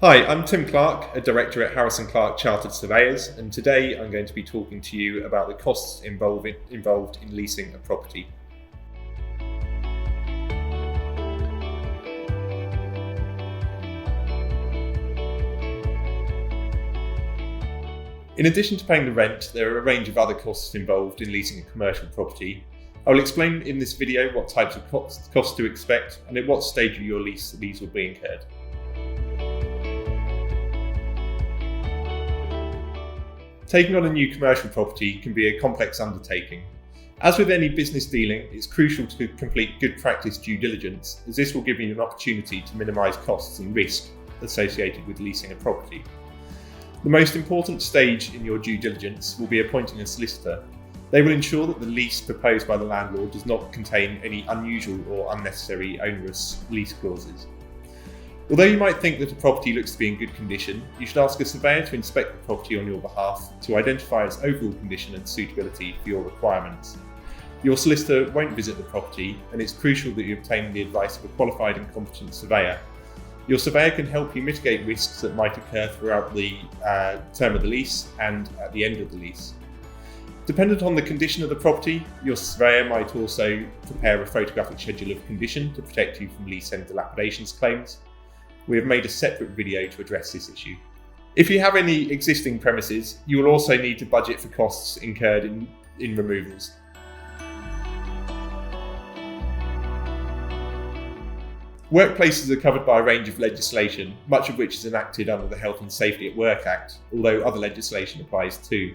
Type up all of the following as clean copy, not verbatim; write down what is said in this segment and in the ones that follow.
Hi, I'm Tim Clark, a director at Harrison Clark Chartered Surveyors, and today I'm going to be talking to you about the costs involved in leasing a property. In addition to paying the rent, there are a range of other costs involved in leasing a commercial property. I will explain in this video what types of costs to expect and at what stage of your lease these will be incurred. Taking on a new commercial property can be a complex undertaking. As with any business dealing, it's crucial to complete good practice due diligence, as this will give you an opportunity to minimise costs and risk associated with leasing a property. The most important stage in your due diligence will be appointing a solicitor. They will ensure that the lease proposed by the landlord does not contain any unusual or unnecessary onerous lease clauses. Although you might think that a property looks to be in good condition, you should ask a surveyor to inspect the property on your behalf to identify its overall condition and suitability for your requirements. Your solicitor won't visit the property, and it's crucial that you obtain the advice of a qualified and competent surveyor. Your surveyor can help you mitigate risks that might occur throughout the term of the lease and at the end of the lease. Dependent on the condition of the property, your surveyor might also prepare a photographic schedule of condition to protect you from lease end dilapidations claims. We have made a separate video to address this issue. If you have any existing premises, you will also need to budget for costs incurred in removals. Workplaces are covered by a range of legislation, much of which is enacted under the Health and Safety at Work Act, although other legislation applies too.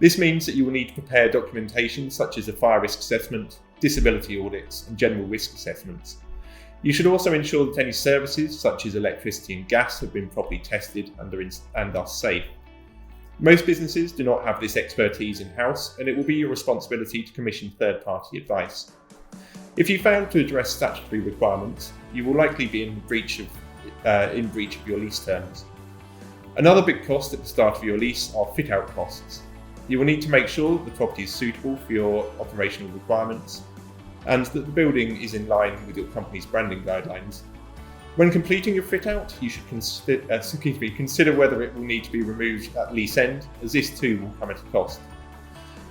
This means that you will need to prepare documentation such as a fire risk assessment, disability audits, and general risk assessments. You should also ensure that any services, such as electricity and gas, have been properly tested and are safe. Most businesses do not have this expertise in-house, and it will be your responsibility to commission third-party advice. If you fail to address statutory requirements, you will likely be in breach of your lease terms. Another big cost at the start of your lease are fit-out costs. You will need to make sure that the property is suitable for your operational requirements, and that the building is in line with your company's branding guidelines. When completing your fit-out, you should consider whether it will need to be removed at lease end, as this too will come at a cost.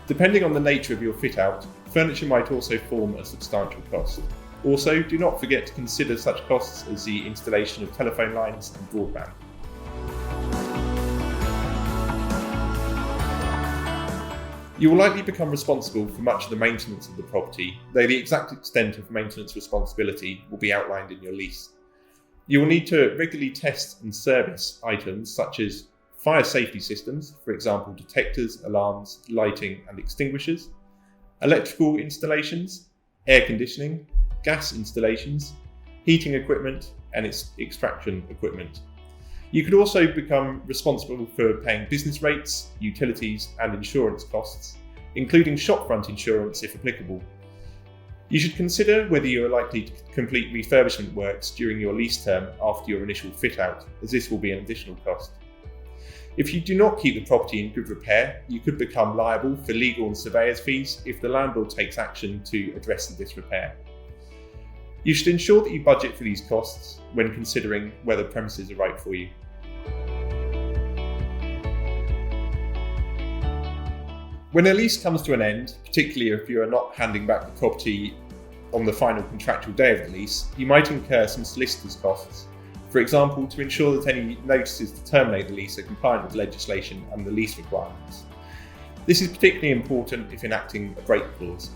Depending on the nature of your fit-out, furniture might also form a substantial cost. Also, do not forget to consider such costs as the installation of telephone lines and broadband. You will likely become responsible for much of the maintenance of the property, though the exact extent of maintenance responsibility will be outlined in your lease. You will need to regularly test and service items such as fire safety systems, for example detectors, alarms, lighting and extinguishers, electrical installations, air conditioning, gas installations, heating equipment and its extraction equipment. You could also become responsible for paying business rates, utilities and insurance costs, including shopfront insurance if applicable. You should consider whether you are likely to complete refurbishment works during your lease term after your initial fit-out, as this will be an additional cost. If you do not keep the property in good repair, you could become liable for legal and surveyor's fees if the landlord takes action to address the disrepair. You should ensure that you budget for these costs when considering whether premises are right for you. When a lease comes to an end, particularly if you are not handing back the property on the final contractual day of the lease, you might incur some solicitor's costs. For example, to ensure that any notices to terminate the lease are compliant with legislation and the lease requirements. This is particularly important if enacting a break clause.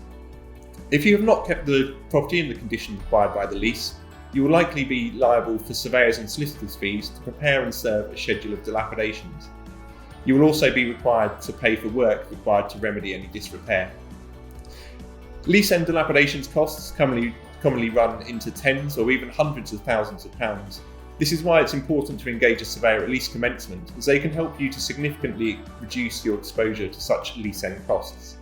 If you have not kept the property in the condition required by the lease, you will likely be liable for surveyors and solicitors' fees to prepare and serve a schedule of dilapidations. You will also be required to pay for work required to remedy any disrepair. Lease end dilapidations costs commonly run into tens or even hundreds of thousands of pounds. This is why it's important to engage a surveyor at lease commencement, as they can help you to significantly reduce your exposure to such lease end costs.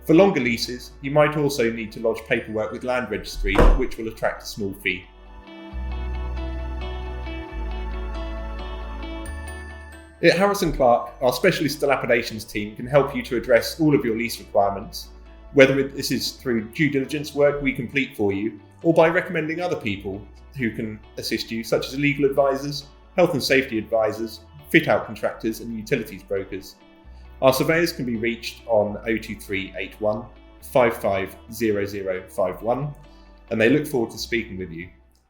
For longer leases, you might also need to lodge paperwork with Land Registry, which will attract a small fee. At Harrison Clark, our specialist dilapidations team can help you to address all of your lease requirements, whether this is through due diligence work we complete for you, or by recommending other people who can assist you, such as legal advisors, health and safety advisors, fit-out contractors and utilities brokers. Our surveyors can be reached on 02381 550051 and they look forward to speaking with you.